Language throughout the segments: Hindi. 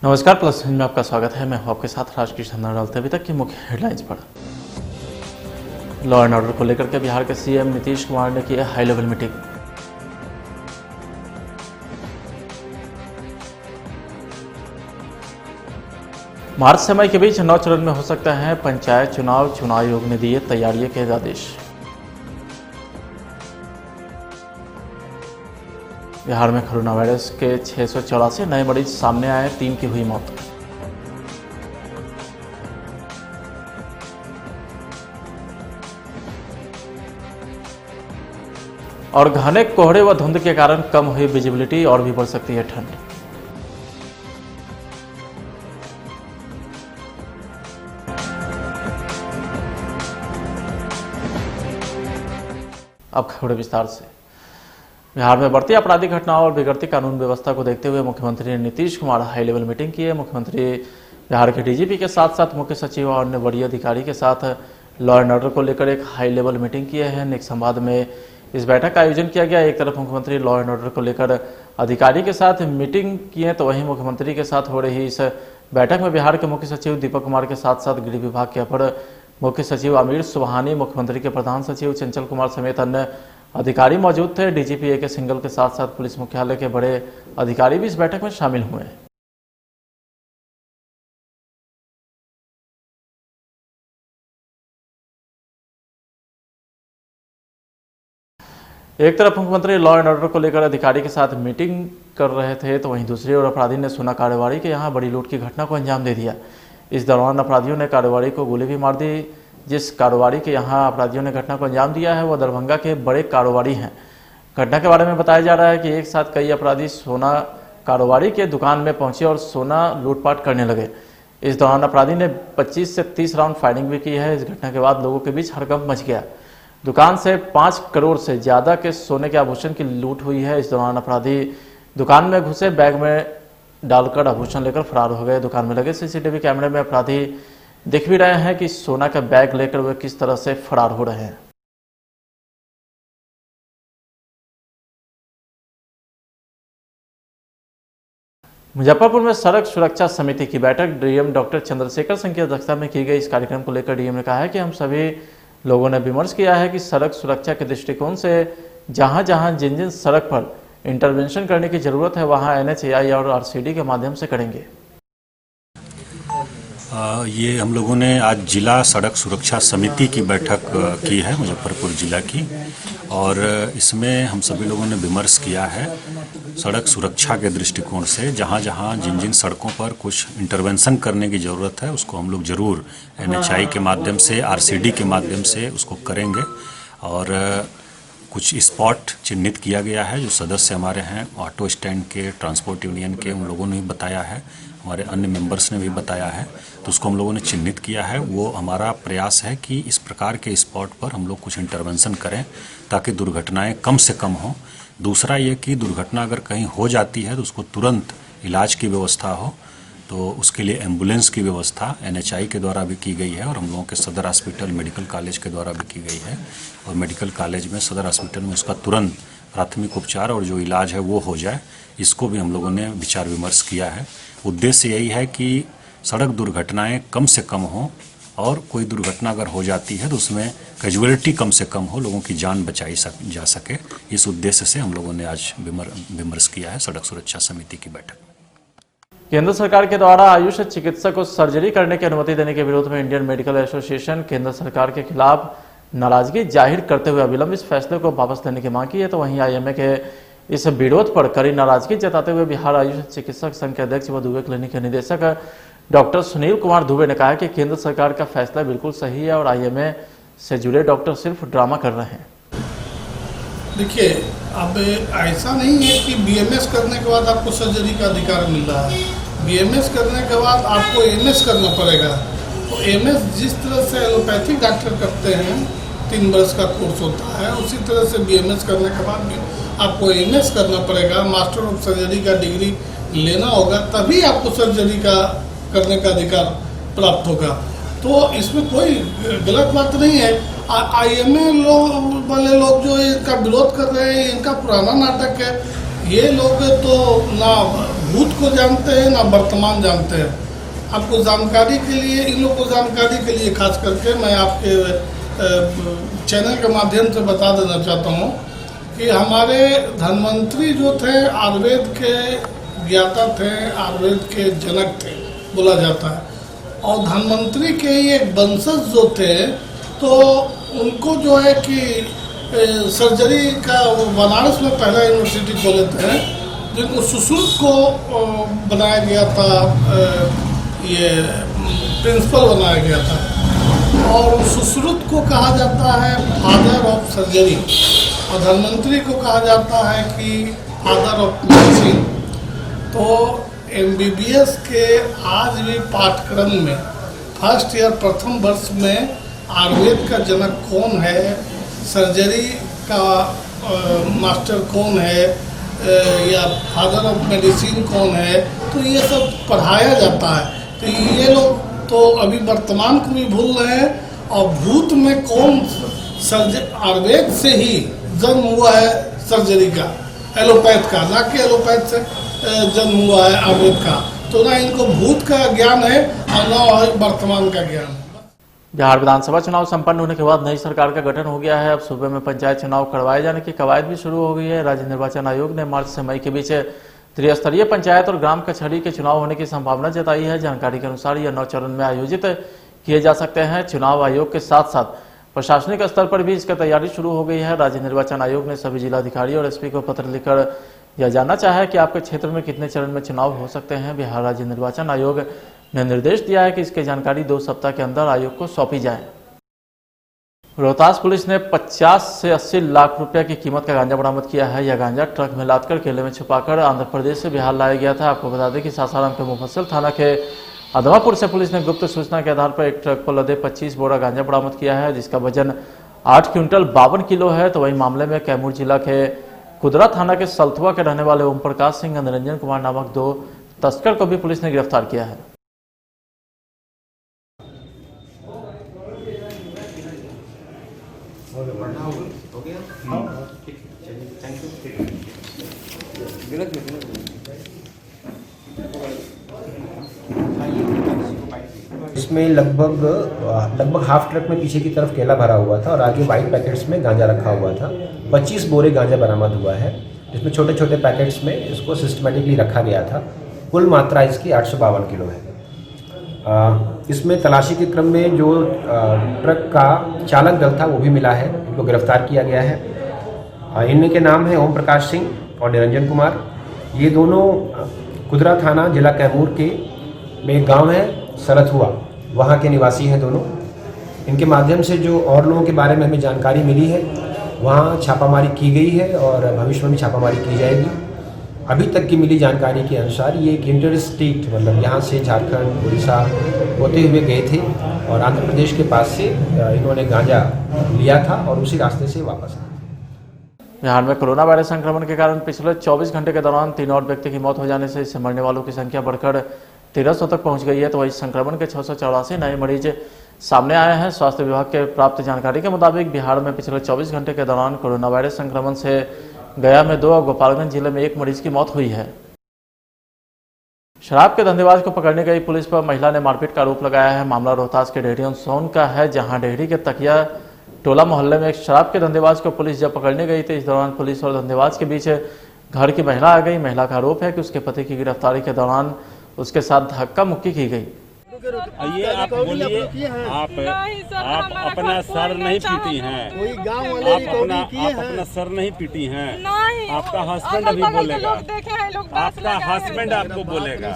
नमस्कार, प्लस में आपका स्वागत है। मैं हूं आपके साथ राजकीय संदर्भ डालते अभी तक की मुख्य हेडलाइंस पर। लॉ एंड ऑर्डर को लेकर के बिहार के सीएम नीतीश कुमार ने की हाई लेवल मीटिंग। मार्च से मई के बीच 9 चरण में हो सकता है पंचायत चुनाव। चुनाव आयोग ने दिए तैयारी के आदेश। बिहार में कोरोना वायरस के 684 नए मरीज सामने आए, 3 की हुई मौत। और घने कोहरे व धुंध के कारण कम हुई विजिबिलिटी और भी बढ़ सकती है ठंड। अब खबरें विस्तार से। बिहार में बढ़ती आपराधिक घटनाओं और बिगड़ती कानून व्यवस्था को देखते हुए मुख्यमंत्री Nitish Kumar high level meeting की है। मुख्यमंत्री बिहार के डीजीपी के साथ साथ मुख्य सचिव और अन्य वरीय अधिकारी के साथ लॉ एंड ऑर्डर को लेकर एक हाई लेवल मीटिंग किए हैं। निक संवाद में इस बैठक का आयोजन किया गया। एक तरफ मुख्यमंत्री लॉ एंड ऑर्डर को लेकर अधिकारी के साथ मीटिंग किए, तो वहीं मुख्यमंत्री के साथ हो रही इस बैठक में बिहार के मुख्य सचिव दीपक कुमार के साथ साथ गृह विभाग के अपर मुख्य सचिव आमिर सुबहानी, मुख्यमंत्री के प्रधान सचिव चंचल कुमार समेत अन्य अधिकारी मौजूद थे। डीजीपी ए के सिंघल के साथ साथ पुलिस मुख्यालय के बड़े अधिकारी भी इस बैठक में शामिल हुए। एक तरफ मुख्यमंत्री लॉ एंड ऑर्डर को लेकर अधिकारी के साथ मीटिंग कर रहे थे, तो वहीं दूसरी ओर अपराधी ने सोना कारोबारी के यहां बड़ी लूट की घटना को अंजाम दे दिया। इस दौरान अपराधियों ने कारोबारी को गोली भी मार दी। जिस कारोबारी के यहां अपराधियों ने घटना को अंजाम दिया है वह दरभंगा के बड़े कारोबारी हैं। घटना के बारे में बताया जा रहा है कि एक साथ कई अपराधी सोना कारोबारी के दुकान में पहुंचे और सोना लूटपाट करने लगे। इस दौरान अपराधी ने 25 से 30 राउंड फायरिंग भी की है। इस घटना के बाद लोगों के बीच हड़कंप मच गया। दुकान से 5 करोड़ से ज्यादा के सोने के आभूषण की लूट हुई है। इस दौरान अपराधी दुकान में घुसे, बैग में डालकर आभूषण लेकर फरार हो गए। दुकान में लगे सीसीटीवी कैमरे में अपराधी दिख भी रहे हैं कि सोना का बैग लेकर वे किस तरह से फरार हो रहे हैं। मुजफ्फरपुर में सड़क सुरक्षा समिति की बैठक डीएम डॉक्टर चंद्रशेखर सिंह की अध्यक्षता में की गई। इस कार्यक्रम को लेकर डीएम ने कहा है कि हम सभी लोगों ने विमर्श किया है कि सड़क सुरक्षा के दृष्टिकोण से जहां जहां जिन जिन सड़क पर इंटरवेंशन करने की जरूरत है वहां NHAI और RCD के माध्यम से करेंगे। ये हम लोगों ने आज जिला सड़क सुरक्षा समिति की बैठक की है मुजफ्फरपुर जिला की, और इसमें हम सभी लोगों ने विमर्श किया है सड़क सुरक्षा के दृष्टिकोण से जहाँ जहाँ जिन जिन सड़कों पर कुछ इंटरवेंशन करने की ज़रूरत है उसको हम लोग ज़रूर NHAI के माध्यम से, RCD के माध्यम से उसको करेंगे। और कुछ स्पॉट चिन्हित किया गया है जो सदस्य हमारे हैं ऑटो स्टैंड के, ट्रांसपोर्ट यूनियन के, उन लोगों ने भी बताया है, हमारे अन्य मेंबर्स ने भी बताया है, तो उसको हम लोगों ने चिन्हित किया है। वो हमारा प्रयास है कि इस प्रकार के स्पॉट पर हम लोग कुछ इंटरवेंशन करें ताकि दुर्घटनाएं कम से कम हों। दूसरा ये कि दुर्घटना अगर कहीं हो जाती है तो उसको तुरंत इलाज की व्यवस्था हो, तो उसके लिए एम्बुलेंस की व्यवस्था NHAI के द्वारा भी की गई है और हम लोगों के सदर हॉस्पिटल मेडिकल कॉलेज के द्वारा भी की गई है। और मेडिकल कॉलेज में, सदर हॉस्पिटल में उसका तुरंत प्राथमिक उपचार और जो इलाज है वो हो जाए, इसको भी हम लोगों ने विचार विमर्श किया है। उद्देश्य यही है कि सड़क दुर्घटनाएं कम से कम हों और कोई दुर्घटना अगर हो जाती है तो उसमें कैजुअलिटी कम से कम हो, लोगों की जान बचाई जा सके। इस उद्देश्य से हम लोगों ने आज विमर्श किया है सड़क सुरक्षा समिति की बैठक। केंद्र सरकार के द्वारा आयुष चिकित्सक को सर्जरी करने की अनुमति देने के विरोध में इंडियन मेडिकल एसोसिएशन केंद्र सरकार के खिलाफ नाराजगी जाहिर करते हुए अविलंब इस फैसले को वापस लेने की मांग की है। तो वहीं IMA के इस विरोध पर कड़ी नाराजगी जताते हुए बिहार आयुष चिकित्सक संघ के अध्यक्ष व दुबे क्लिनिक के निदेशक डॉक्टर सुनील कुमार दुबे ने कहा कि केंद्र सरकार का फैसला बिल्कुल सही है और IMA से जुड़े डॉक्टर सिर्फ ड्रामा कर रहे हैं। देखिए, अब ऐसा नहीं है कि BMS करने के बाद आपको सर्जरी का अधिकार मिल रहा है। BMS करने के बाद आपको MS करना पड़ेगा। तो MS जिस तरह से एलोपैथिक डॉक्टर करते हैं, 3 वर्ष का कोर्स होता है, उसी तरह से BMS करने के बाद भी आपको MS करना पड़ेगा। मास्टर ऑफ सर्जरी का डिग्री लेना होगा, तभी आपको सर्जरी का करने का अधिकार प्राप्त होगा। तो इसमें कोई गलत बात नहीं है। IMA वाले लोग जो इनका विरोध कर रहे हैं, इनका पुराना नाटक है। ये लोग तो ना भूत को जानते हैं ना वर्तमान जानते हैं। आपको जानकारी के लिए, इन लोगों को जानकारी के लिए खास करके मैं आपके चैनल के माध्यम से बता देना चाहता हूँ कि हमारे धन्वंतरी जो थे आयुर्वेद के ज्ञाता थे, आयुर्वेद के जनक थे बोला जाता है। और धन्वंतरी के ही एक वंशज जो थे तो उनको जो है कि सर्जरी का वो बनारस में पहला यूनिवर्सिटी खोले थे जिनको सुश्रुत को बनाया गया था, ये प्रिंसिपल बनाया गया था। और सुश्रुत को कहा जाता है फादर ऑफ सर्जरी और धन्वंतरी को कहा जाता है कि फादर ऑफ मेडिसिन। तो MBBS के आज भी पाठ्यक्रम में फर्स्ट ईयर प्रथम वर्ष में आयुर्वेद का जनक कौन है, सर्जरी का मास्टर कौन है, या फादर ऑफ मेडिसिन कौन है, तो ये सब पढ़ाया जाता है। तो ये लोग तो अभी वर्तमान को भी भूल रहे हैं। और भूत में कौन आयुर्वेद से ही जन्म हुआ है सर्जरी का, एलोपैथ का, ना कि एलोपैथ से जन्म हुआ है आयुर्वेद का। तो ना इनको भूत का ज्ञान है और ना वर्तमान का ज्ञान। बिहार विधानसभा चुनाव संपन्न होने के बाद नई सरकार का गठन हो गया है। अब सूबे में पंचायत चुनाव करवाए जाने की कवायद भी शुरू हो गई है। राज्य निर्वाचन आयोग ने मार्च से मई के बीच त्रिस्तरीय पंचायत और ग्राम कचहरी के चुनाव होने की संभावना जताई है। जानकारी के अनुसार यह 9 चरण में आयोजित किए जा सकते हैं। चुनाव आयोग के साथ साथ प्रशासनिक स्तर पर भी इसकी तैयारी शुरू हो गई है। राज्य निर्वाचन आयोग ने सभी जिलाधिकारी और SP को पत्र लिखकर यह जानना चाहा है कि आपके क्षेत्र में कितने चरण में चुनाव हो सकते हैं। बिहार राज्य निर्वाचन आयोग ने निर्देश दिया है कि इसकी जानकारी 2 सप्ताह के अंदर आयोग को सौंपी जाए। रोहतास पुलिस ने 50 से 80 लाख रुपए की कीमत का गांजा बरामद किया है। यह गांजा ट्रक में लादकर केले में छुपाकर आंध्र प्रदेश से बिहार लाया गया था। आपको बता दें कि सासाराम के मुफस्सिल थाना के अदमापुर से पुलिस ने गुप्त सूचना के आधार पर एक ट्रक पर लदे 25 बोरा गांजा बरामद किया है, जिसका वजन 8 क्विंटल 52 किलो है। तो वही मामले में कैमूर जिला के कुदरा थाना के सलथुआ के रहने वाले ओम प्रकाश सिंह और निरंजन कुमार नामक 2 तस्कर को भी पुलिस ने गिरफ्तार किया है। इसमें लगभग हाफ ट्रक में पीछे की तरफ केला भरा हुआ था और आगे वाइट पैकेट्स में गांजा रखा हुआ था। 25 बोरे गांजा बरामद हुआ है, जिसमें छोटे छोटे पैकेट्स में इसको सिस्टमेटिकली रखा गया था। कुल मात्रा इसकी 852 किलो है। इसमें तलाशी के क्रम में जो ट्रक का चालक दल था वो भी मिला है, इनको गिरफ्तार किया गया है। इनके नाम है ओम प्रकाश सिंह और निरंजन कुमार। ये दोनों कुदरा थाना जिला कैमूर के में एक गाँव है सरथुआ, वहाँ के निवासी हैं दोनों। इनके माध्यम से जो और लोगों के बारे में हमें जानकारी मिली है, वहाँ छापामारी की गई है और भविष्य में भी छापामारी की जाएगी। अभी तक की मिली जानकारी के अनुसार ये एक इंटर स्टेट, मतलब यहाँ से झारखंड उड़ीसा होते हुए गए थे और आंध्र प्रदेश के पास से इन्होंने गांजा लिया था और उसी रास्ते से वापस आए। बिहार में कोरोना वायरस संक्रमण के कारण पिछले 24 घंटे के दौरान 3 और व्यक्ति की मौत हो जाने से इससे मरने वालों की संख्या बढ़कर 1300 तक पहुंच गई है। तो वही संक्रमण के 684 नए मरीज सामने आए हैं। स्वास्थ्य विभाग के प्राप्त जानकारी के मुताबिक बिहार में पिछले 24 घंटे के दौरान कोरोना वायरस संक्रमण से गया में 2 और गोपालगंज जिले में 1 मरीज की मौत हुई है। शराब के धंधेबाज को पकड़ने गई पुलिस पर महिला ने मारपीट का आरोप लगाया है। मामला रोहतास के डेहरी ऑन सोन का है, जहां डेहरी के तकिया टोला मोहल्ले में एक शराब के धंधेबाज को पुलिस जब पकड़ने गई थी, इस दौरान पुलिस और धंधेबाज के बीच घर की महिला आ गई। महिला का आरोप है कि उसके पति की गिरफ्तारी के दौरान उसके साथ धक्का मुक्की की गई। ये आप बोलिए, आप अपना सर नहीं पीटी हैं, आप अपना सर नहीं पीटी हैं। आपका हस्बैंड अभी बोलेगा, आपका हस्बैंड आपको बोलेगा।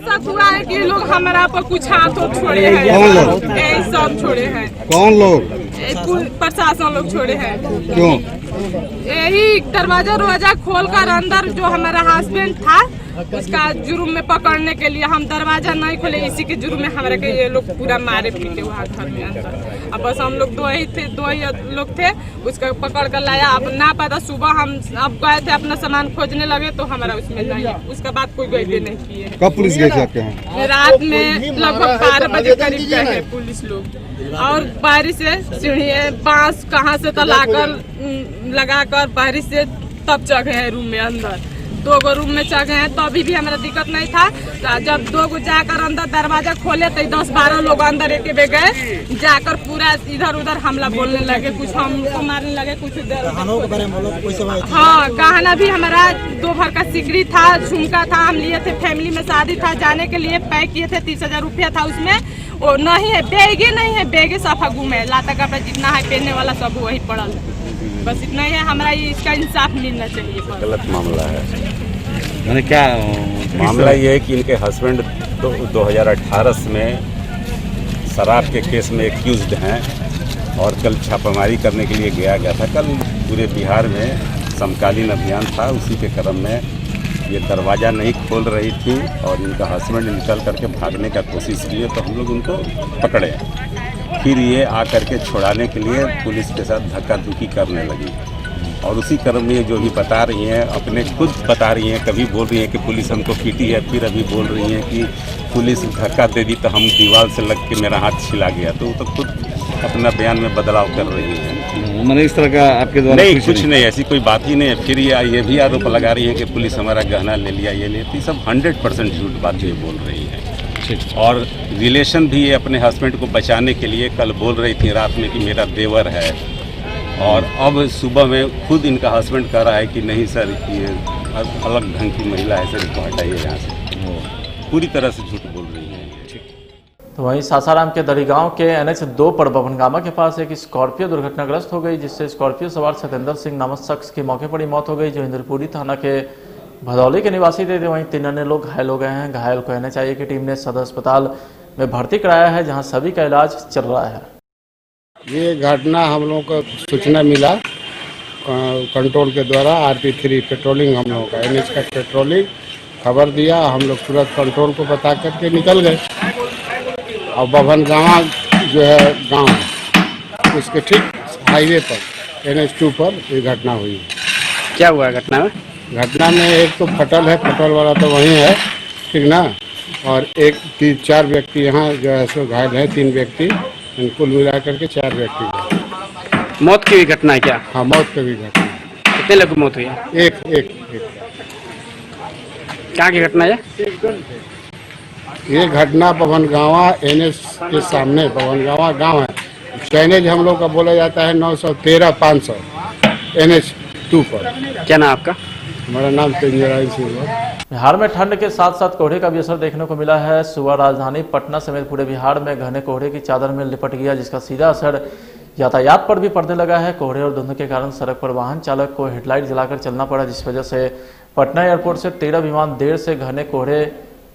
सब हुआ है कि लोग हमारा पर कुछ हाथ छोड़े हैं, सब छोड़े हैं। कौन लोग? प्रशासन लोग छोड़े हैं। क्यों? यही दरवाजा खोल कर अंदर जो हमारा हस्बैंड था उसका जुर्म में पकड़ने के लिए हम दरवाजा नहीं खोले, इसी के जुर्म में हमारे के ये लोग पूरा मारे पीटे हुआ घर में अंदर। अब बस हम लोग दो ही लोग थे, उसका पकड़ कर लाया। अब ना पता, सुबह हम अब गए थे अपना सामान खोजने लगे तो हमारा उसमें नहीं, उसके बाद कोई गए नहीं किए। कब पुलिस गई थी आपके यहाँ? रात में लगभग 12 बजे करीब गए हैं पुलिस लोग, और बारिश से सीढ़ी बांस कहाँ से तो लाकर लगाकर बारिश से तब चढ़े हैं रूम में अंदर। 2 गो रूम में चढ़ गए हैं तो अभी भी हमारा दिक्कत नहीं था। तो जब 2 गो जाकर अंदर दरवाजा खोले तो 10-12 लोग अंदर एक बे गए, जाकर पूरा इधर उधर हमला बोलने लगे, कुछ हमको मारने लगे, कुछ इधर। हाँ, गहना भी हमारा 2 भर का सिकड़ी था, झुमका था, हम लिए थे, फैमिली में शादी था, जाने के लिए पैक किए थे, 30,000 रुपया था उसमें। वो नहीं है, बैगे नहीं है, बैगे सफा गुम है, लाता कपड़ा जितना है पहनने वाला सब वही पड़ल है। बस इतना ही है, हमारा इसका इंसाफ मिलना चाहिए। गलत मामला है। मैंने क्या मामला ये है कि इनके हस्बैंड 2018 में शराब के केस में एक्यूज्ड हैं और कल छापामारी करने के लिए गया था। कल पूरे बिहार में समकालीन अभियान था, उसी के क्रम में ये दरवाज़ा नहीं खोल रही थी और इनका हस्बैंड निकल करके भागने का कोशिश किए तो हम लोग उनको पकड़े। फिर ये आकर के छुड़ाने के लिए पुलिस के साथ धक्का धुक्की करने लगी और उसी क्रम में जो भी बता रही हैं, अपने खुद बता रही हैं, कभी बोल रही हैं कि पुलिस हमको पीटी है, फिर अभी बोल रही हैं कि पुलिस धक्का दे दी तो हम दीवार से लग के मेरा हाथ छिला गया। तो वो तो खुद अपना बयान में बदलाव कर रही हैं। मैंने इस तरह का आपके द्वारा नहीं, कुछ नहीं, ऐसी कोई बात ही नहीं है। फिर ये भी आरोप लगा रही है कि पुलिस हमारा गहना ले लिया, ये ले लिया। सब 100% झूठ बात ये बोल रही है। और रिलेशन भी ये अपने हस्बैंड को बचाने के लिए कल बोल रही थी रात में कि मेरा देवर है, और अब सुबह में खुद इनका हस्बैंड कह रहा है कि नहीं सर, ये अलग ढंग की महिला है सर, इसको हटाइए यहाँ से। पूरी तरह से झूठ बोल रही है। तो वहीं सासाराम के दरिगांव के NH2 पर बभनगामा के पास एक स्कॉर्पियो दुर्घटनाग्रस्त हो गई, जिससे स्कॉर्पियो सवार सतेंद्र सिंह नामक शख्स की मौके पर ही मौत हो गई, जो इंद्रपुरी थाना के भदौली के निवासी थे। वहीं 3 अन्य लोग घायल हो गए हैं। घायल को NHI की टीम ने सदर अस्पताल में भर्ती कराया है, जहां सभी का इलाज चल रहा है। ये घटना हम लोगों को सूचना मिला कंट्रोल के द्वारा, RP3 पेट्रोलिंग हम लोगों का NH का पेट्रोलिंग खबर दिया, हम लोग तुरंत कंट्रोल को बता करके निकल गए। और बभनगामा जो है गांव, उसके ठीक हाईवे पर NH2 पर ये घटना हुई। क्या हुआ है घटना में? घटना में एक तो फटल है, फटल वाला तो वहीं है, ठीक ना, और 4 व्यक्ति यहाँ जो है सो घायल है, 3 व्यक्ति, कुल मिला करके 4 व्यक्ति। मौत की भी घटना है क्या? हाँ, मौत की भी घटना। कितने लोग की मौत हुई है? एक। क्या की घटना है? ये घटना बभनगामा NH के सामने, बभनगामा गांव है, चैनेज हम लोग का बोला जाता है 913-500 NH2 पर। क्या नाम आपका? हमारा नाम तेंजराय सिंह है। बिहार में ठंड के साथ साथ कोहरे का भी असर देखने को मिला है। सुबह राजधानी पटना समेत पूरे बिहार में घने कोहरे की चादर में लिपट गया, जिसका सीधा असर यातायात पर भी पड़ने लगा है। कोहरे और धुंध के कारण सड़क पर वाहन चालक को हेडलाइट जलाकर चलना पड़ा, जिस वजह से पटना एयरपोर्ट से 13 विमान देर से घने कोहरे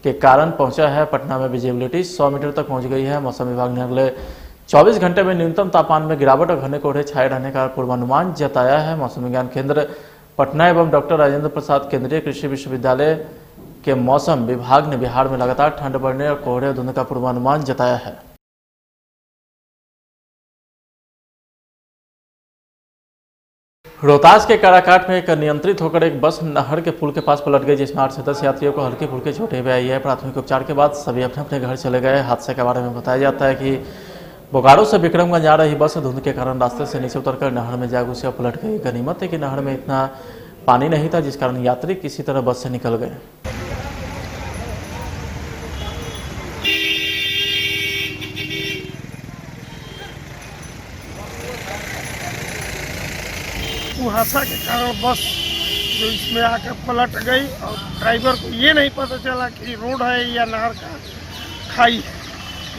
के कारण पहुंचा है। पटना में विजिबिलिटी 100 मीटर तक पहुंच गई है। मौसम विभाग ने अगले 24 घंटे में न्यूनतम तापमान में गिरावट और घने कोहरे छाए रहने का पूर्वानुमान जताया है। मौसम विज्ञान केंद्र पटना एवं डॉक्टर राजेंद्र प्रसाद केंद्रीय कृषि विश्वविद्यालय के मौसम विभाग ने बिहार में लगातार ठंड बढ़ने और कोहरे और धुंध का पूर्वानुमान जताया है। रोहतास के काराकाट में एक अनियंत्रित होकर एक बस नहर के पुल के पास पलट गई, जिसमें 8 सदस्य यात्रियों को हल्की फुल्की चोटें भी आई है। प्राथमिक उपचार के बाद सभी अपने अपने घर चले गए। हादसे के बारे में बताया जाता है कि बोकारो से विक्रमगंज जा रही बस धुंध के कारण रास्ते से नीचे उतरकर नहर में जा घुसी और पलट गई। गनीमत है कि नहर में इतना पानी नहीं था, जिस कारण यात्री किसी तरह बस से निकल गए। कुहासा के कारण बस जो इसमें आकर पलट गई और ड्राइवर को ये नहीं पता चला कि रोड है या नहर का खाई है,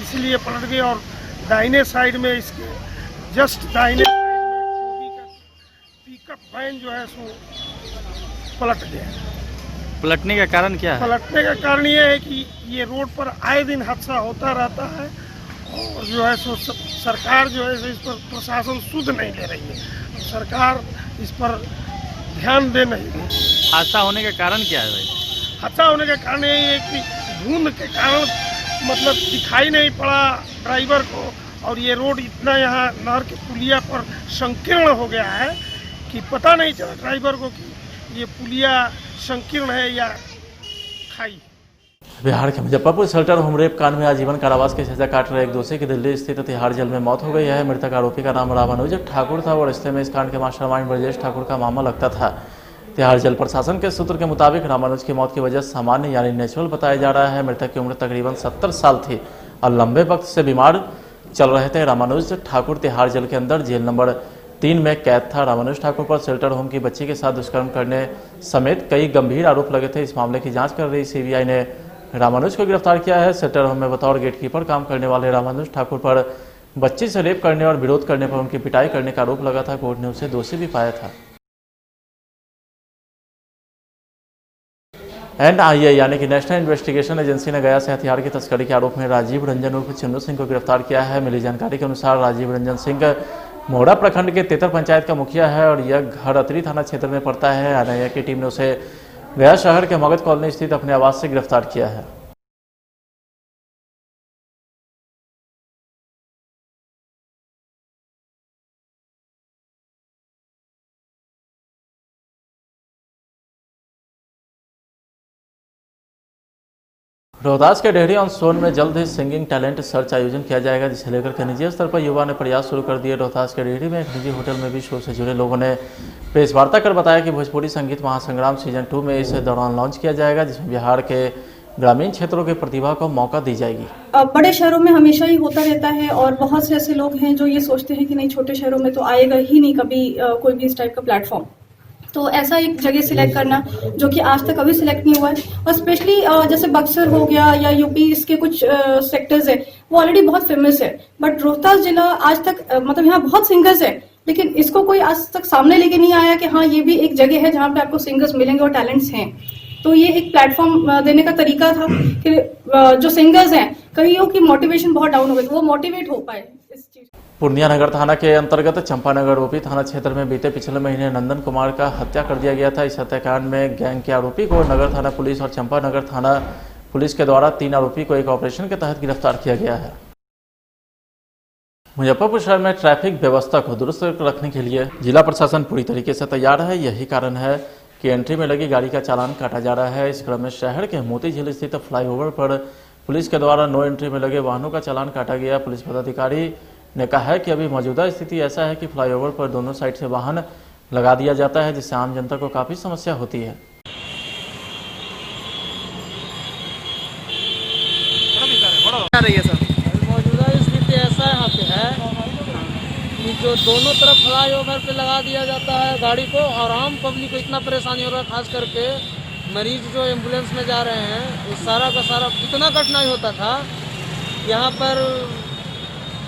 इसलिए पलट गई। और दाहिने साइड में, इसके जस्ट दाहिने साइड में पिकअप वैन जो है सो पलट गया। पलटने का कारण क्या है? पलटने का कारण ये है कि ये रोड पर आए दिन हादसा होता रहता है और जो है सो सरकार जो है इस पर प्रशासन सुध नहीं ले रही है। सरकार इस पर ध्यान दे नहीं रही। हादसा होने का कारण क्या है भाई? हादसा होने का कारण यही है कि धुंध के कारण मतलब दिखाई नहीं पड़ा ड्राइवर को, और ये रोड इतना यहाँ नहर के पुलिया पर संकीर्ण हो गया है कि पता नहीं चला ड्राइवर को कि ये पुलिया संकीर्ण है या खाई। बिहार के मुजफ्फरपुर शेल्टर होम रेप कांड में आजीवन कारावास की सजा काट रहे एक दोषी की दिल्ली स्थित तिहाड़ जेल में मौत हो गई है। मृतक आरोपी का नाम रामानुज ठाकुर था और रिश्ते में इस कांड के मास्टरमाइंड ब्रजेश ठाकुर का मामला लगता था। तिहाड़ जल प्रशासन के सूत्र के मुताबिक रामानुज की मौत की वजह सामान्य यानी नेचुरल बताया जा रहा है। मृतक की उम्र तकरीबन 70 साल थी और लंबे वक्त से बीमार चल रहे थे। रामानुज ठाकुर तिहाड़ जेल के अंदर जेल नंबर 3 में कैद था। रामानुज ठाकुर पर शेल्टर होम की बच्ची के साथ दुष्कर्म करने समेत कई गंभीर आरोप लगे थे। इस मामले की जांच कर रही सीबीआई ने रामानुज को गिरफ्तार किया है। शेल्टर होम में बतौर गेटकीपर काम करने वाले रामानुज ठाकुर पर बच्ची से रेप करने और विरोध करने पर उनकी पिटाई करने का आरोप लगा था। कोर्ट ने उसे दोषी भी पाया था। NIA यानी कि नेशनल इन्वेस्टिगेशन एजेंसी ने गया से हथियार की तस्करी के आरोप में राजीव रंजन उर्फ चिन्नू सिंह को गिरफ्तार किया है। मिली जानकारी के अनुसार राजीव रंजन सिंह मोहड़ा प्रखंड के तेतर पंचायत का मुखिया है और यह घर अतरी थाना क्षेत्र में पड़ता है। NIA की टीम ने उसे गया शहर के मगध कॉलोनी स्थित अपने आवास से गिरफ्तार किया है। रोहतास के डेहरी ऑन सोन में जल्द ही सिंगिंग टैलेंट सर्च आयोजन किया जाएगा, जिसे लेकर के निजी स्तर पर युवा ने प्रयास शुरू कर दिए। रोहतास के डेहरी में एक निजी होटल में भी शो से जुड़े लोगों ने प्रेस वार्ता कर बताया कि भोजपुरी संगीत महासंग्राम सीजन 2 में इस दौरान लॉन्च किया जाएगा, जिसमें बिहार के ग्रामीण क्षेत्रों की प्रतिभा को मौका दी जाएगी। बड़े शहरों में हमेशा ही होता रहता है और बहुत से ऐसे लोग हैं जो ये सोचते हैं कि नहीं, छोटे शहरों में तो आएगा ही नहीं कभी कोई भी इस टाइप का प्लेटफॉर्म। तो ऐसा एक जगह सिलेक्ट करना जो कि आज तक अभी सिलेक्ट नहीं हुआ है, और स्पेशली जैसे बक्सर हो गया या यूपी, इसके कुछ सेक्टर्स है वो ऑलरेडी बहुत फेमस है। बट रोहतास जिला आज तक मतलब यहाँ बहुत सिंगर्स है, लेकिन इसको कोई आज तक सामने लेके नहीं आया कि हाँ ये भी एक जगह है जहाँ पे आपको सिंगर्स मिलेंगे और टैलेंट्स हैं। तो ये एक प्लेटफॉर्म देने का तरीका था कि जो सिंगर्स हैं, कईयों की मोटिवेशन बहुत डाउन हो गई, वो मोटिवेट हो पाए इस चीज। पूर्णिया नगर थाना के अंतर्गत चंपानगर ओपी थाना क्षेत्र में बीते पिछले महीने नंदन कुमार का हत्या कर दिया गया था। इस हत्याकांड में गैंग के आरोपी को नगर थाना पुलिस और चंपानगर थाना पुलिस के द्वारा 3 आरोपी को एक ऑपरेशन के तहत गिरफ्तार किया गया है। मुजफ्फरपुर शहर में ट्रैफिक व्यवस्था को दुरुस्त रखने के लिए जिला प्रशासन पूरी तरीके से तैयार है। यही कारण है कि एंट्री में लगी गाड़ी का चालान काटा जा रहा है। इस क्रम में शहर के मोती झील स्थित फ्लाईओवर पर पुलिस के द्वारा नो एंट्री में लगे वाहनों का चालान काटा गया। पुलिस पदाधिकारी ने कहा है कि अभी मौजूदा स्थिति ऐसा है कि फ्लाईओवर पर दोनों साइड से वाहन लगा दिया जाता है, जिससे आम जनता को काफी समस्या होती है। मौजूदा स्थिति ऐसा यहाँ पे है कि जो दोनों तरफ फ्लाईओवर पे लगा दिया जाता है गाड़ी को, और आम पब्लिक को इतना परेशानी हो रहा है, खास करके मरीज जो एम्बुलेंस में जा रहे हैं, वो सारा का सारा इतना कठिनाई होता था, यहाँ पर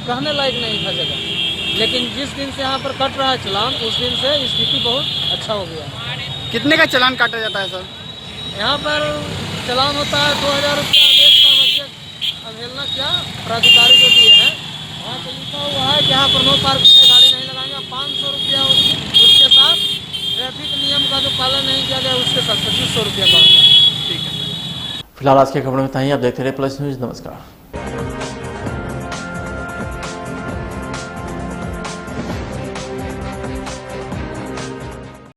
कहने लायक नहीं था जगह। लेकिन जिस दिन से यहाँ पर कट रहा है चालान, उस दिन से स्थिति बहुत अच्छा हो गया। कितने का चालान काटा जाता है सर? यहाँ पर चालान होता है 2000 रुपया देश का बजट अवहेलना क्या प्राधिकारी जो दिए हैं, वहाँ पर लिखा हुआ है कि यहाँ पर नो पार्किंग है, गाड़ी नहीं लगाएंगे। 500 रुपया उसके साथ ट्रैफिक नियम का जो पालन नहीं किया गया उसके साथ 2500 रुपया का होता है। फिलहाल आज की खबरों में इतना ही। आप देखते रहे प्लस न्यूज। नमस्कार।